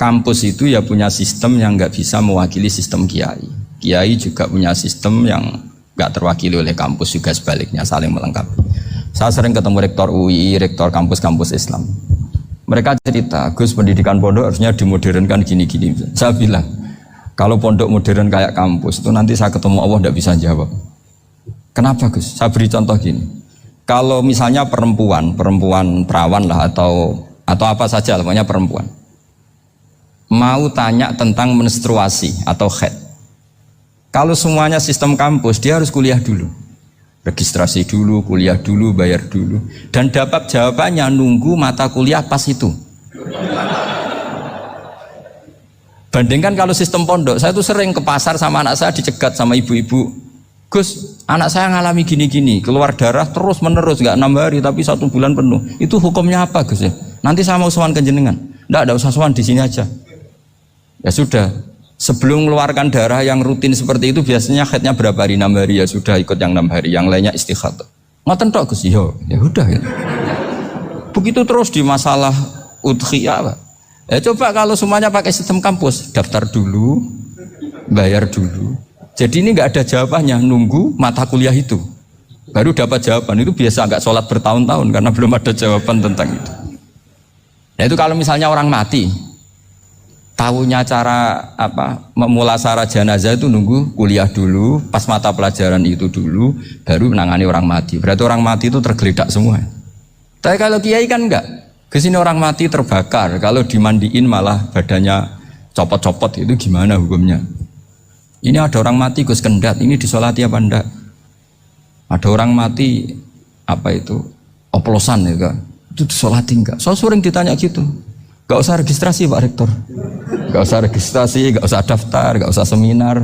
kampus itu ya punya sistem yang nggak bisa mewakili sistem kiai. Kiai juga punya sistem yang nggak terwakili oleh kampus, juga sebaliknya saling melengkapi. Saya sering ketemu rektor UI, rektor kampus-kampus Islam. Mereka cerita, Gus, pendidikan pondok harusnya dimodernkan gini-gini. Saya bilang, kalau pondok modern kayak kampus itu nanti saya ketemu Allah tidak bisa jawab. Kenapa Gus? Saya beri contoh gini. Kalau misalnya perempuan perawan lah atau apa saja, namanya perempuan, mau tanya tentang menstruasi atau haid. Kalau semuanya sistem kampus, dia harus kuliah dulu. Registrasi dulu, kuliah dulu, bayar dulu. Dan dapat jawabannya nunggu mata kuliah pas itu. Bandingkan kalau sistem pondok, saya tuh sering ke pasar sama anak saya dicegat sama ibu-ibu. Gus, anak saya ngalami gini-gini, keluar darah terus menerus, gak 6 hari tapi 1 bulan penuh. Itu hukumnya apa Gus ya? Nanti saya mau sowan ke jenengan. Nggak usah sowan, di sini aja. Ya sudah, sebelum mengeluarkan darah yang rutin seperti itu biasanya haidnya berapa hari? 6 hari, ya sudah ikut yang 6 hari, yang lainnya istighatsah. Ngoten tok Gus, ya udah ya. Begitu terus di masalah udhiyah, Pak. Ya coba kalau semuanya pakai sistem kampus, daftar dulu, bayar dulu. Jadi ini nggak ada jawabannya, nunggu mata kuliah itu baru dapat jawaban. Itu biasa nggak sholat bertahun-tahun karena belum ada jawaban tentang itu. Nah itu kalau misalnya orang mati, tahunya cara memulasarah jenazah itu nunggu kuliah dulu, pas mata pelajaran itu dulu, baru menangani orang mati. Berarti orang mati itu tergeledak semua. Tapi kalau kiai kan enggak. Kesini orang mati terbakar, kalau dimandiin malah badannya copot-copot, itu gimana hukumnya? Ini ada orang mati Gus Kendat, ini disolati apa enggak? Ada orang mati oplosan ya kan? Itu disolati enggak? So sering ditanya gitu. Gak usah registrasi Pak Rektor, gak usah registrasi, gak usah daftar, gak usah seminar.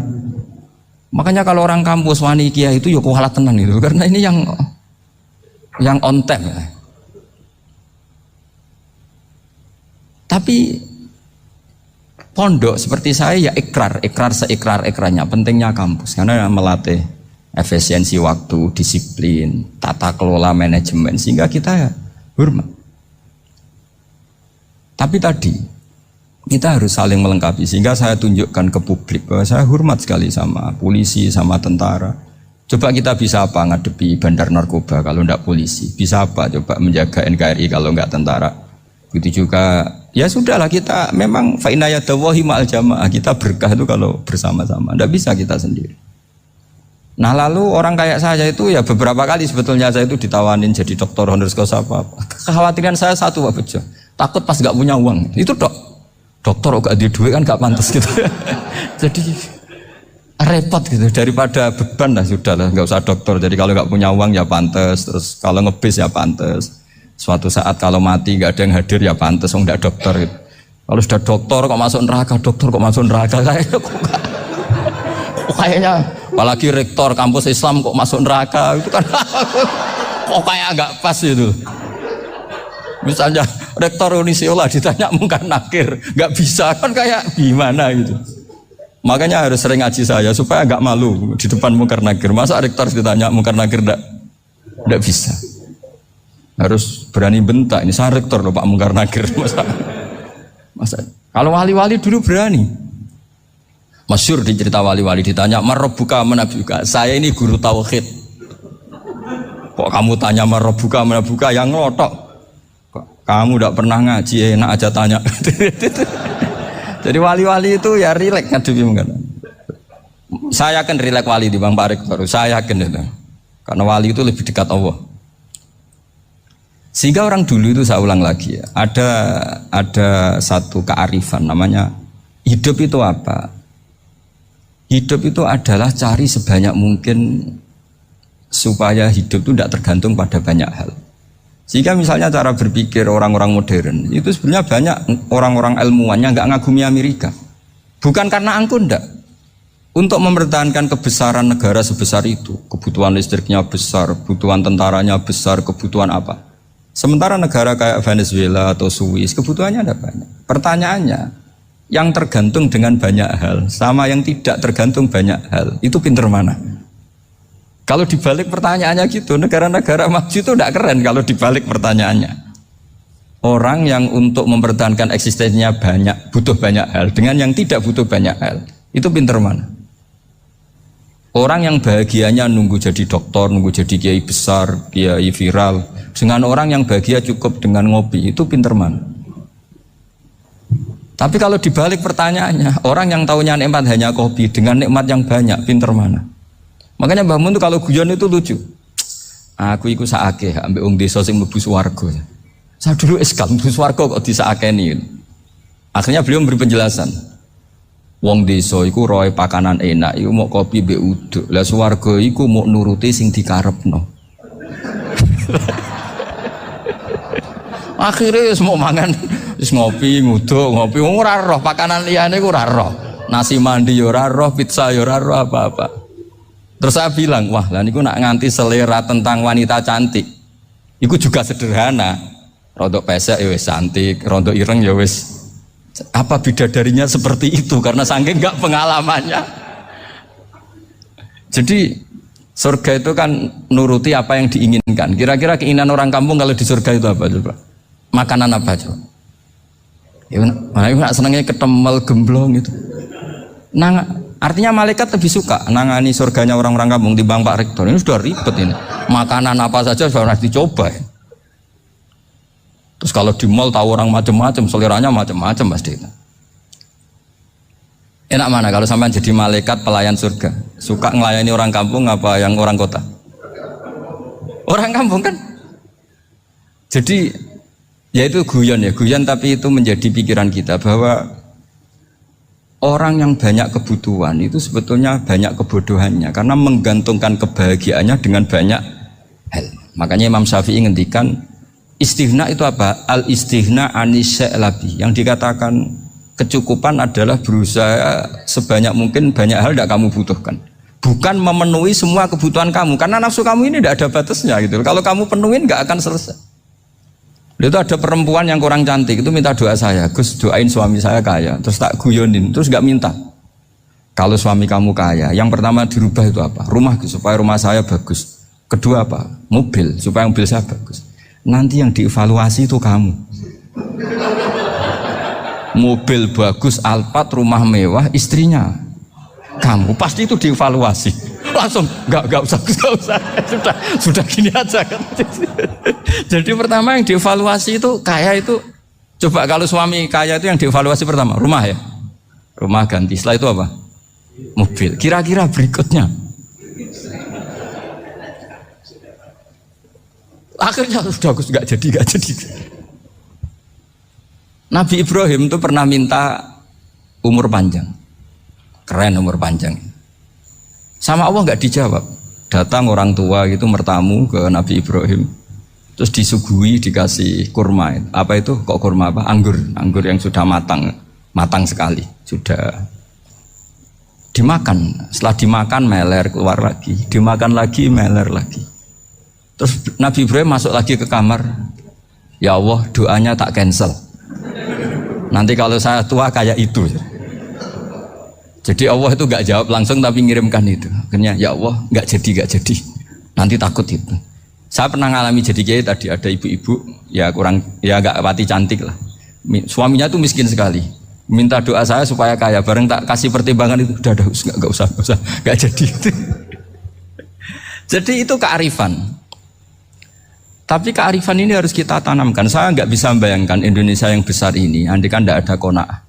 Makanya kalau orang kampus wani kiai itu ya kualat tenan gitu, karena ini yang on time ya. Tapi pondok seperti saya ya ikrar seikrar-ikrarnya. Pentingnya kampus karena melatih efisiensi waktu, disiplin, tata kelola manajemen, sehingga kita ya hormat. Tapi tadi kita harus saling melengkapi, sehingga saya tunjukkan ke publik bahwa saya hormat sekali sama polisi, sama tentara. Coba kita bisa apa ngadepi bandar narkoba kalau enggak polisi? Bisa apa coba menjaga NKRI kalau enggak tentara? Begitu juga ya sudahlah, kita memang fa inna yadallahi ma'al jamaah, kita berkah itu kalau bersama-sama, enggak bisa kita sendiri. Nah lalu orang kayak saya itu ya beberapa kali sebetulnya saya itu ditawanin jadi dokter honoris causa apa. Kekhawatiran saya satu Pak Bejo, takut pas gak punya uang. Itu dokter gak ada duit kan gak pantas gitu. Jadi repot gitu, daripada beban lah sudahlah, gak usah dokter. Jadi kalau gak punya uang ya pantas, terus kalau ngebis ya pantas. Suatu saat kalau mati gak ada yang hadir ya pantas, gak dokter gitu. Kalau sudah dokter kok masuk neraka, kayaknya apalagi rektor kampus Islam kok masuk neraka itu kan kok kayak agak pas itu. Misalnya rektor Unisiola ditanya mungkar nakir, nggak bisa kan, kayak gimana gitu. Makanya harus sering ngaji saya supaya nggak malu di depan mungkar nakir. Masa rektor ditanya mungkar nakir nggak bisa. Harus berani bentak, ini saya rektor loh Pak mungkar nakir. Masa kalau wali-wali dulu berani. Masyhur di cerita wali-wali ditanya marabbuka manabuka, saya ini guru tauhid. Kok kamu tanya marabbuka manabuka, yang ngelotok. Kamu tidak pernah ngaji, enak aja tanya. Jadi wali-wali itu ya rileks ngadepi mungkin. Saya yakin rileks wali di Bang Pak Rektor, saya yakin itu. Karena wali itu lebih dekat Allah. Sehingga orang dulu itu, saya ulang lagi ya, ada satu kearifan namanya hidup itu apa? Hidup itu adalah cari sebanyak mungkin supaya hidup itu tidak tergantung pada banyak hal. Sehingga misalnya cara berpikir orang-orang modern itu sebenarnya banyak orang-orang ilmuwan yang nggak ngagumi Amerika. Bukan karena angkuh, enggak. Untuk mempertahankan kebesaran negara sebesar itu, kebutuhan listriknya besar, kebutuhan tentaranya besar, kebutuhan apa. Sementara negara kayak Venezuela atau Swiss kebutuhannya ada banyak. Pertanyaannya, yang tergantung dengan banyak hal sama yang tidak tergantung banyak hal, itu pinter mana? Kalau dibalik pertanyaannya gitu, negara-negara maju itu tidak keren kalau dibalik pertanyaannya. orang yang untuk mempertahankan eksistensinya banyak, butuh banyak hal, dengan yang tidak butuh banyak hal, itu pinter mana? Orang yang bahagianya nunggu jadi dokter, nunggu jadi kiai besar, kiai viral, dengan orang yang bahagia cukup dengan ngopi, itu pinter mana? Tapi kalau dibalik pertanyaannya, orang yang taunya nikmat hanya kopi dengan nikmat yang banyak, pinter mana? Makanya Mbah Mun tuh kalau guyon itu lucu. Aku iku sakake ambek wong desa sing mlebu swarga. Saya dulu eskal mlebu swarga kok disakeni. Akhirnya beliau memberi penjelasan. Wong desa iku roe pakanan enak, iku mau kopi mbek uduk. Lah swarga iku mau nuruti sing dikarepno. Akhirnya wis mau mangan, wis ngopi, nguduk, ngopi ora roh pakanan liyane ku ora roh. Nasi mandi yo ora roh, pizza yo ora roh apa-apa. Terus saya bilang, wah lah niku nak nganti selera tentang wanita cantik. Iku juga sederhana. Rodok pesek ya wis cantik, rodok ireng ya wis. Apa bidadarinya seperti itu karena saking enggak pengalamannya. Jadi surga itu kan nuruti apa yang diinginkan. Kira-kira keinginan orang kampung kalau di surga itu apa coba? Makanan apa coba? Ya nak senengnya ketemel gemblong itu. Nah, artinya malaikat lebih suka nangani surganya orang-orang kampung dibanding Pak Rektor. Ini sudah ribet ini. Makanan apa saja sudah harus dicoba. Ya. Terus kalau di mall tahu orang macam-macam, seleranya macam-macam pasti itu. Enak mana kalau sampai jadi malaikat pelayan surga? Suka ngelayani orang kampung apa yang orang kota? Orang kampung kan? Jadi ya itu guyon ya, guyon tapi itu menjadi pikiran kita bahwa orang yang banyak kebutuhan itu sebetulnya banyak kebodohannya karena menggantungkan kebahagiaannya dengan banyak hal. Makanya Imam Syafi'i ngendikan istighna itu apa? Al istighna anisya'i. Yang dikatakan kecukupan adalah berusaha sebanyak mungkin banyak hal tidak kamu butuhkan. Bukan memenuhi semua kebutuhan kamu karena nafsu kamu ini tidak ada batasnya gitu. Kalau kamu penuhin nggak akan selesai. Itu ada perempuan yang kurang cantik itu minta doa saya, Gus doain suami saya kaya. Terus tak guyonin, terus nggak minta. Kalau suami kamu kaya, yang pertama dirubah itu apa? Rumah supaya rumah saya bagus. Kedua apa? Mobil supaya mobil saya bagus. Nanti yang dievaluasi itu kamu. Mobil bagus, Alphard, rumah mewah, istrinya kamu. Pasti itu dievaluasi. Langsung nggak usah sudah gini aja kan. Jadi pertama yang dievaluasi itu kaya itu coba kalau suami kaya itu yang dievaluasi pertama rumah ya, rumah ganti. Setelah itu apa? Mobil. Kira-kira berikutnya akhirnya sudah aku nggak jadi. Nabi Ibrahim itu pernah minta umur panjang, keren umur panjang. Sama Allah nggak dijawab. Datang orang tua gitu mertamu ke Nabi Ibrahim, terus disuguhi dikasih kurma. Apa itu? Kok kurma apa? Anggur yang sudah matang sekali, sudah dimakan. Setelah dimakan meler keluar lagi, dimakan lagi meler lagi. Terus Nabi Ibrahim masuk lagi ke kamar. Ya Allah, doanya tak cancel. Nanti kalau saya tua kayak itu. Jadi Allah itu gak jawab langsung tapi ngirimkan itu. Akhirnya ya Allah gak jadi. Nanti takut itu. Saya pernah ngalami jadi kiai tadi ada ibu-ibu ya kurang ya gak pati cantik lah. Suaminya tuh miskin sekali. Minta doa saya supaya kaya. Bareng tak kasih pertimbangan itu udah gak usah gak jadi itu. Jadi itu kearifan. Tapi kearifan ini harus kita tanamkan. Saya nggak bisa membayangkan Indonesia yang besar ini. Andai kan tidak ada qanaah,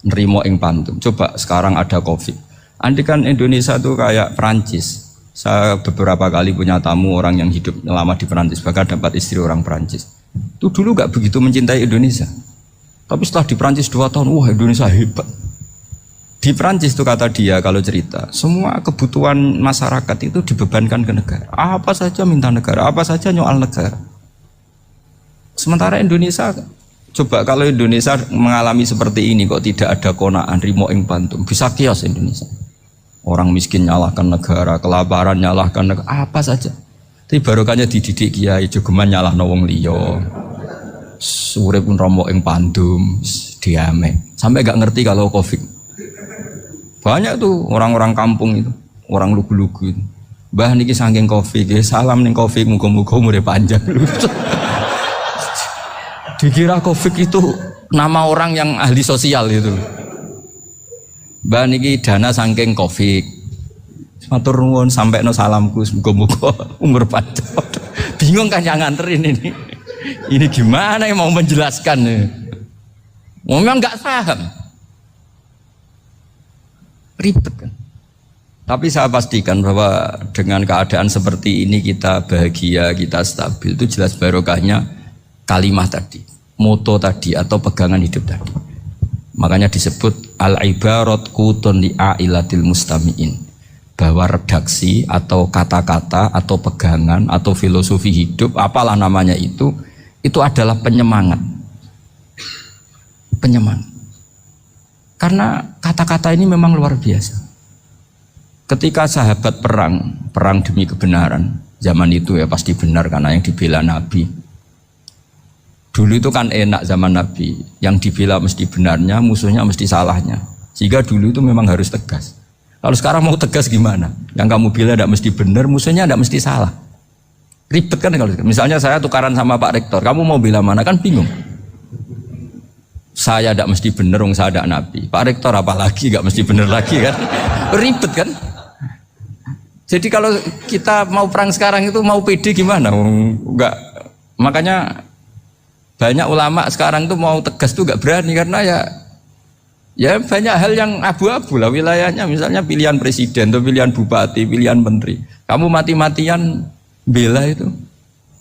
nerimo ing pantum. Coba sekarang ada COVID. Andai kan Indonesia itu kayak Perancis. Saya beberapa kali punya tamu orang yang hidup lama di Perancis, bahkan dapat istri orang Perancis. Itu dulu nggak begitu mencintai Indonesia. Tapi setelah di Perancis 2 tahun, wah Indonesia hebat. Di Perancis itu kata dia kalau cerita, semua kebutuhan masyarakat itu dibebankan ke negara. Apa saja minta negara, apa saja nyoal negara. Sementara Indonesia, coba kalau Indonesia mengalami seperti ini kok tidak ada konaan, rimo ing pantum, bisa kios Indonesia. Orang miskin nyalahkan negara, kelaparan nyalahkan negara, apa saja. Tapi barokahnya dididik kiai, jogeman nyalahno wong liya. Sore pun romo ing pandum, diame. Sampai gak ngerti kalau Covid. Banyak tuh orang-orang kampung itu, orang lugu-lugu itu. Mbah niki saking Covid, salam ning Covid, muga-muga umure panjang. Dikira Covid itu nama orang yang ahli sosial itu. Mbak niki dana saking Covid. Matur nuwun sampekno salamku muga-muga umur panjang. Bingung kan yang nganterin ini. Ini gimana yang mau menjelaskan? Memang nggak paham. Ribet kan. Tapi saya pastikan bahwa dengan keadaan seperti ini kita bahagia, kita stabil, itu jelas barokahnya kalimah tadi, moto tadi atau pegangan hidup tadi. Makanya disebut al-ibarat qutun li ailatil mustami'in, bahwa redaksi atau kata-kata atau pegangan atau filosofi hidup, apalah namanya itu adalah penyemangat. Penyemangat. Karena kata-kata ini memang luar biasa. Ketika sahabat perang demi kebenaran, zaman itu ya pasti benar karena yang dibela Nabi. Dulu itu kan enak zaman Nabi, yang dibela mesti benarnya, musuhnya mesti salahnya. Sehingga dulu itu memang harus tegas. Kalau sekarang mau tegas gimana? Yang kamu bela tidak mesti benar, musuhnya tidak mesti salah. Ribet kan kalau misalnya saya tukaran sama Pak Rektor, kamu mau bela mana kan bingung. Saya tidak mesti benar, saya tidak Nabi. Pak Rektor apalagi nggak mesti benar lagi kan? Ribet kan? Jadi kalau kita mau perang sekarang itu mau pede gimana? Enggak. Makanya banyak ulama sekarang tuh mau tegas tuh enggak berani karena ya banyak hal yang abu-abu lah wilayahnya, misalnya pilihan presiden atau pilihan bupati, pilihan menteri. Kamu mati-matian bela itu.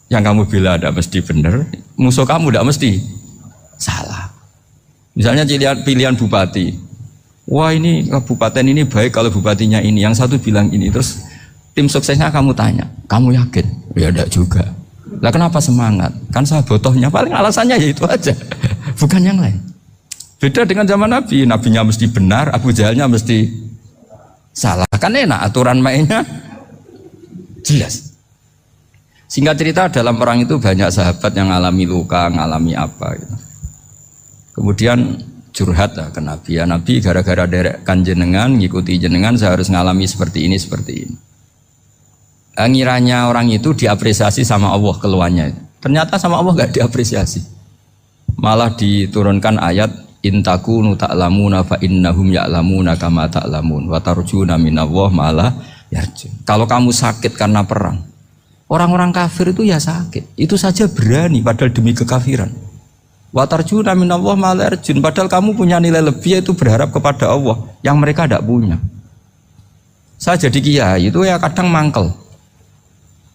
Yang kamu bela ada mesti benar, musuh kamu tidak mesti salah. Misalnya pilihan bupati. Wah ini kabupaten ini baik kalau bupatinya ini, yang satu bilang ini, terus tim suksesnya kamu tanya, kamu yakin? Ya enggak juga. Lah kenapa semangat? Kan saya botohnya, paling alasannya ya itu aja, bukan yang lain. Beda dengan zaman Nabi, Nabinya mesti benar, Abu Jahalnya mesti salah. Kan enak, aturan mainnya jelas. Singkat cerita dalam perang itu banyak sahabat yang ngalami luka, ngalami apa gitu. Kemudian curhat lah ke Nabi, ya Nabi gara-gara derekkan jenengan, ngikuti jenengan saya harus ngalami seperti ini. Ngiranya orang itu diapresiasi sama Allah keluarnya, ternyata sama Allah gak diapresiasi, malah diturunkan ayat intakunu ta'lamuna fa innahum ya'lamuna kama ta'lamun wa tarjuna minallah malah yarjun. Kalau kamu sakit karena perang, orang-orang kafir itu ya sakit, itu saja berani padahal demi kekafiran. Wa tarjuna minallah malah yarjun, padahal kamu punya nilai lebih yaitu berharap kepada Allah yang mereka tidak punya. Saya jadi kiai itu ya kadang mangkel.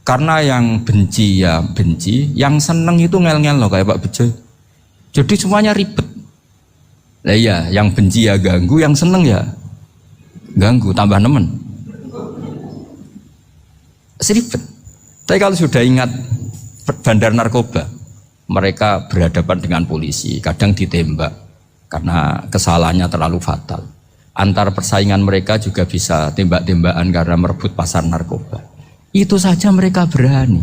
Karena yang benci ya benci, yang seneng itu ngel-ngel loh kayak Pak Bejo. Jadi semuanya ribet. Lah iya, yang benci ya ganggu, yang seneng ya ganggu, tambah nemen. Seribet. Tapi kalau sudah ingat bandar narkoba, mereka berhadapan dengan polisi, kadang ditembak karena kesalahannya terlalu fatal. Antar persaingan mereka juga bisa tembak-tembakan karena merebut pasar narkoba. Itu saja mereka berani.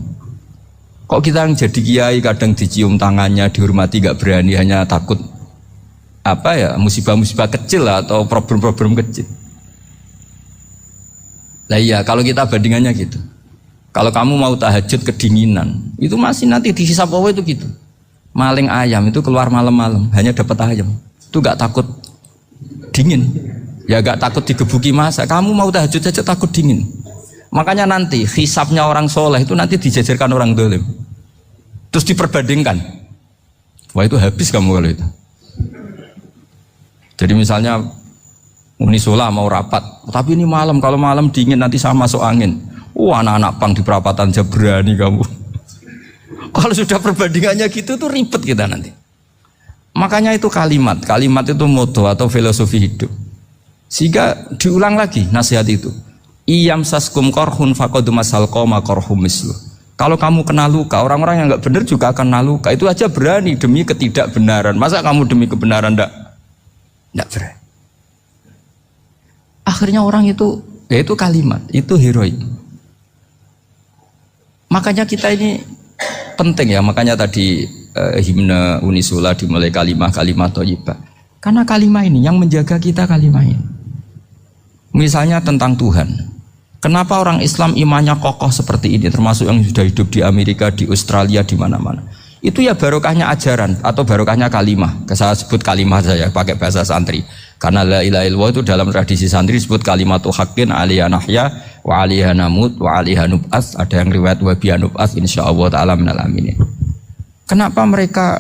Kok kita yang jadi kiai kadang dicium tangannya, dihormati gak berani, hanya takut apa ya, musibah-musibah kecil lah, atau problem-problem kecil. Lah iya, kalau kita bandingannya gitu. Kalau kamu mau tahajud kedinginan, itu masih nanti dihisab Allah itu gitu. Maling ayam itu keluar malam-malam, hanya dapat ayam. Itu gak takut dingin. Ya gak takut digebuki masa. Kamu mau tahajud saja takut dingin. Makanya nanti hisabnya orang soleh itu nanti dijajarkan orang dolim, terus diperbandingkan. Wah itu habis kamu kalau itu. Jadi misalnya Unisola mau rapat, tapi ini malam, kalau malam dingin nanti sama masuk angin. Anak-anak pang di perapatan aja berani kamu. Kalau sudah perbandingannya gitu tuh ribet kita nanti. Makanya itu kalimat itu moto atau filosofi hidup. Sehingga diulang lagi nasihat itu. Iyam saskum korhun fakodu masal koma korhum mislu. Kalau kamu kena luka, orang-orang yang nggak benar juga akan kena luka. Itu aja berani demi ketidakbenaran. Masa kamu demi kebenaran nggak berani? Akhirnya orang itu, ya itu kalimat, itu heroik. Makanya kita ini penting ya. Makanya tadi himne Unisula dimulai kalimat thayyibah. Karena kalimat ini yang menjaga kita, kalimat ini. Misalnya tentang Tuhan. Kenapa orang Islam imannya kokoh seperti ini, termasuk yang sudah hidup di Amerika, di Australia, di mana-mana? Itu ya barokahnya ajaran atau barokahnya kalimah. Saya sebut kalimah saya pakai bahasa santri. Karena la ilaha illallah itu dalam tradisi santri disebut kalimatu haqqin alaiha nahya wa alaiha namut wa alaiha nub'ats. Ada yang riwayat wa biha nub'ats insyaallah taala minal aminin. Kenapa mereka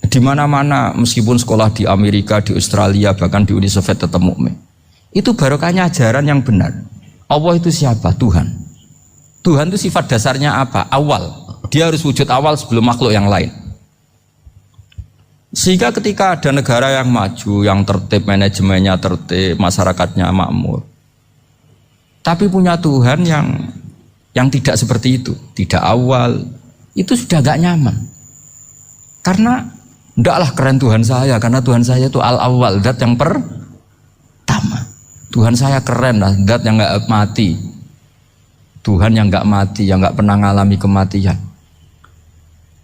di mana-mana meskipun sekolah di Amerika, di Australia, bahkan di Uni Soviet tetap mukmin? Itu barokahnya ajaran yang benar. Allah itu siapa? Tuhan. Tuhan itu sifat dasarnya apa? Awal. Dia harus wujud awal sebelum makhluk yang lain. Sehingga ketika ada negara yang maju, yang tertib, manajemennya tertib, masyarakatnya makmur, tapi punya Tuhan yang tidak seperti itu, tidak awal, itu sudah gak nyaman. Karena ndaklah keren Tuhan saya, karena Tuhan saya itu al-awwal, zat yang pertama. Tuhan saya keren lah, zat yang gak mati. Tuhan yang gak mati, yang gak pernah mengalami kematian.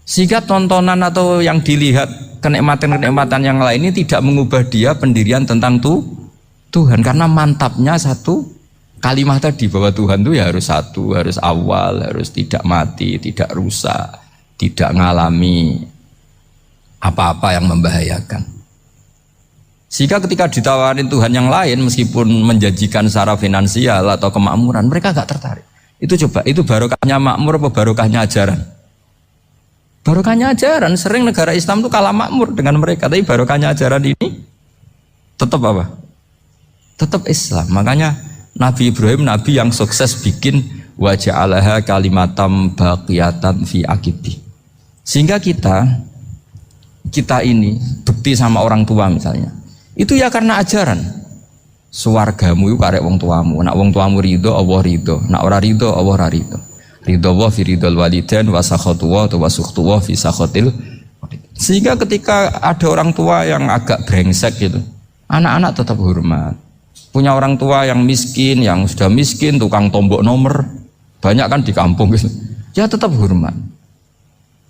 Sehingga tontonan atau yang dilihat kenikmatan-kenikmatan yang lain ini tidak mengubah dia pendirian tentang Tuhan. Karena mantapnya satu kalimat tadi bahwa Tuhan itu ya harus satu, harus awal, harus tidak mati, tidak rusak, tidak mengalami apa-apa yang membahayakan. Sehingga ketika ditawarin Tuhan yang lain meskipun menjanjikan secara finansial atau kemakmuran, mereka gak tertarik. Itu coba, itu barokahnya makmur apa barokahnya ajaran? Barokahnya ajaran. Sering negara Islam itu kalah makmur dengan mereka, tapi barokahnya ajaran ini tetap apa? Tetap Islam. Makanya Nabi Ibrahim, Nabi yang sukses bikin wa ja'alaha kalimatam baqiyatan fi aqibi. Sehingga kita ini bukti sama orang tua misalnya, itu ya karena ajaran. Suwargamu itu karek wong tuamu. Nak wong tuamu ridho, Allah ridho. Nak ora ridho, Allah ora ridho. Ridho wa fi ridhol walidain wa sakhatu wa sukhtu wa fi sakhatil. Sehingga ketika ada orang tua yang agak brengsek gitu, anak-anak tetap hormat. Punya orang tua yang miskin, yang sudah miskin, tukang tombok nomor, banyak kan di kampung gitu. Ya tetap hormat.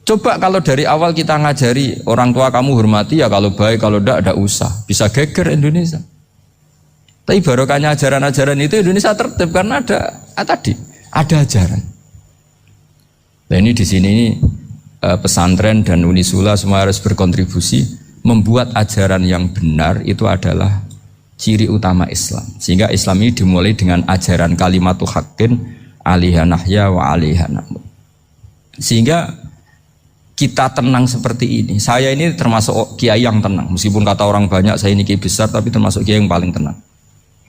Coba kalau dari awal kita ngajari orang tua kamu hormati ya, kalau baik, kalau tidak usah. Bisa geger Indonesia. Tapi barokahnya ajaran-ajaran itu Indonesia tertib karena ada ajaran. Nah ini di sini pesantren dan Unisula semua harus berkontribusi membuat ajaran yang benar itu adalah ciri utama Islam. Sehingga Islam ini dimulai dengan ajaran kalimatu haqqin alaiha nahya wa alaiha namut. Sehingga kita tenang seperti ini. Saya ini termasuk kiai yang tenang. Meskipun kata orang banyak saya ini kiai besar, tapi termasuk kiai yang paling tenang.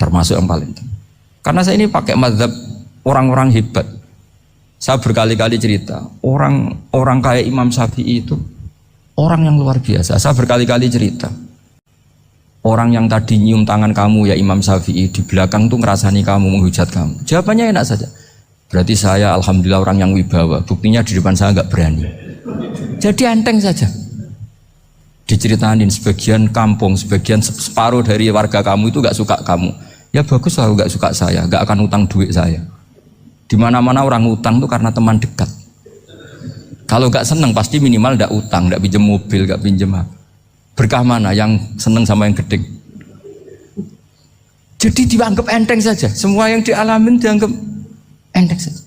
Termasuk yang paling tenang. Karena saya ini pakai mazhab orang-orang hebat. Saya berkali-kali cerita, orang kayak Imam Syafi'i itu orang yang luar biasa. Saya berkali-kali cerita, orang yang tadi nyium tangan kamu ya Imam Syafi'i, di belakang tuh ngerasani kamu, menghujat kamu. Jawabannya enak saja. Berarti saya alhamdulillah orang yang wibawa. Buktinya di depan saya nggak berani. Jadi enteng saja. Diceritain sebagian kampung, sebagian separuh dari warga kamu itu nggak suka kamu. Ya bagus lah nggak suka saya, nggak akan utang duit saya. Di mana-mana orang utang tuh karena teman dekat. Kalau nggak seneng pasti minimal nggak utang, nggak pinjam mobil, nggak pinjam apa. Berkah mana yang seneng sama yang gede? Jadi dianggap enteng saja. Semua yang dialamin dianggap enteng saja.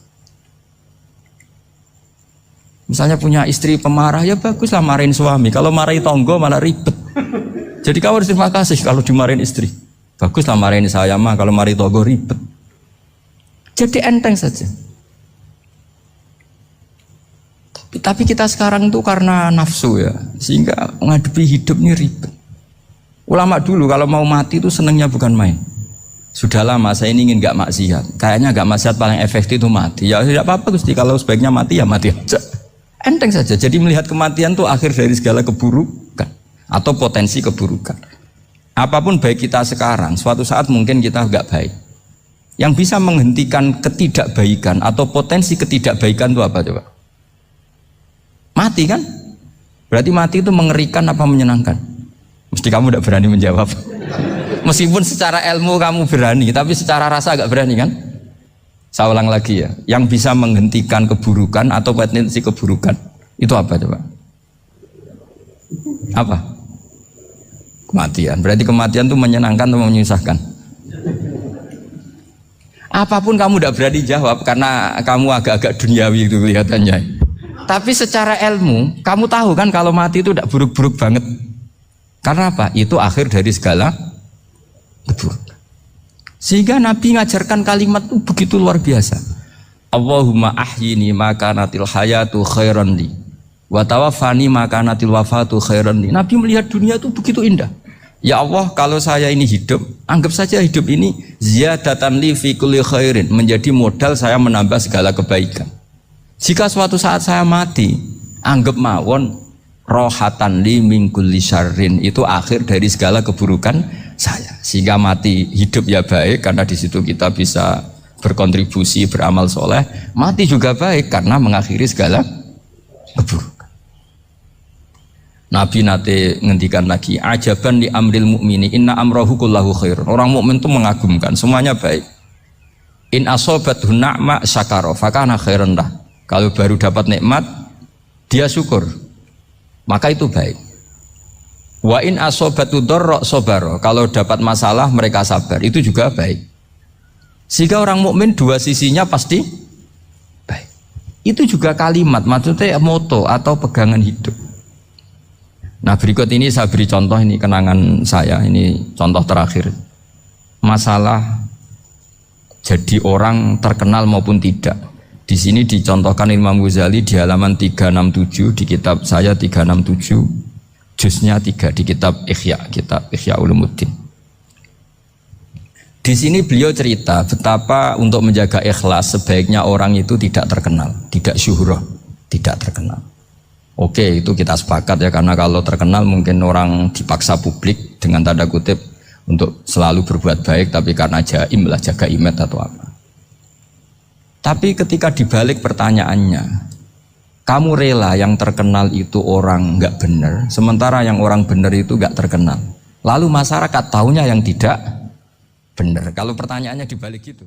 Misalnya punya istri pemarah, ya baguslah marahin suami. Kalau marahin tonggo malah ribet. Jadi kamu harus terima kasih kalau dimarahin istri. Baguslah marahin saya mah, kalau marahin tonggo ribet. Jadi enteng saja. Tapi kita sekarang tuh karena nafsu ya, sehingga menghadapi hidup ini ribet. Ulama dulu kalau mau mati itu senengnya bukan main. Sudah lama saya ini ingin gak maksiat. Kayaknya gak maksiat paling efektif itu mati. Ya tidak apa-apa Gusti, kalau sebaiknya mati ya mati aja. Enteng saja. Jadi melihat kematian itu akhir dari segala keburukan atau potensi keburukan. Apapun baik kita sekarang, suatu saat mungkin kita gak baik. Yang bisa menghentikan ketidakbaikan atau potensi ketidakbaikan itu apa coba? Mati kan? Berarti mati itu mengerikan apa menyenangkan? Mesti kamu tidak berani menjawab. Meskipun secara ilmu kamu berani, tapi secara rasa agak berani kan? Saya ulang lagi ya. Yang bisa menghentikan keburukan atau potensi keburukan itu apa coba? Apa? Kematian. Berarti kematian itu menyenangkan atau menyusahkan? Apapun kamu tidak berani jawab karena kamu agak-agak duniawi itu kelihatannya. Tapi secara ilmu, kamu tahu kan kalau mati itu tidak buruk-buruk banget. Karena apa? Itu akhir dari segala keburukan. Sehingga Nabi ngajarkan kalimat itu begitu luar biasa. Allahumma ahyini makanatil hayatu khairan li wa tawaffani makanatil wafatu khairan li. Nabi melihat dunia itu begitu indah. Ya Allah, kalau saya ini hidup, anggap saja hidup ini ziyadatan li fi kulli khairin, menjadi modal saya menambah segala kebaikan. Jika suatu saat saya mati, anggap mawon rohatan li min kulli syarrin, itu akhir dari segala keburukan saya. Sehingga mati hidup ya baik, karena di situ kita bisa berkontribusi, beramal soleh. Mati juga baik karena mengakhiri segala keburukan. Nabi nate ngendikan lagi, ajaban li amril mukmini inna amrahu kullahu khair. Orang mukmin itu mengagumkan, semuanya baik. In asobathu na'ma syakara fakana khairan lah. Kalau baru dapat nikmat, dia syukur, maka itu baik. Wa in asobatu dharra sabara. Kalau dapat masalah mereka sabar, itu juga baik. Sehingga orang mukmin dua sisinya pasti baik. Itu juga kalimat, maksudnya moto atau pegangan hidup. Nah, berikut ini saya beri contoh, ini kenangan saya, ini contoh terakhir. Masalah jadi orang terkenal maupun tidak. Di sini dicontohkan Imam Ghazali di halaman 367 di kitab saya 367, juznya 3 di kitab Ihya Ulumuddin. Di sini beliau cerita betapa untuk menjaga ikhlas sebaiknya orang itu tidak terkenal, tidak syuhrah, tidak terkenal. Oke, itu kita sepakat ya, karena kalau terkenal mungkin orang dipaksa publik dengan tanda kutip untuk selalu berbuat baik, tapi karena jaim lah, jaga image atau apa. Tapi ketika dibalik pertanyaannya, kamu rela yang terkenal itu orang nggak benar, sementara yang orang benar itu nggak terkenal. Lalu masyarakat taunya yang tidak benar. Kalau pertanyaannya dibalik gitu.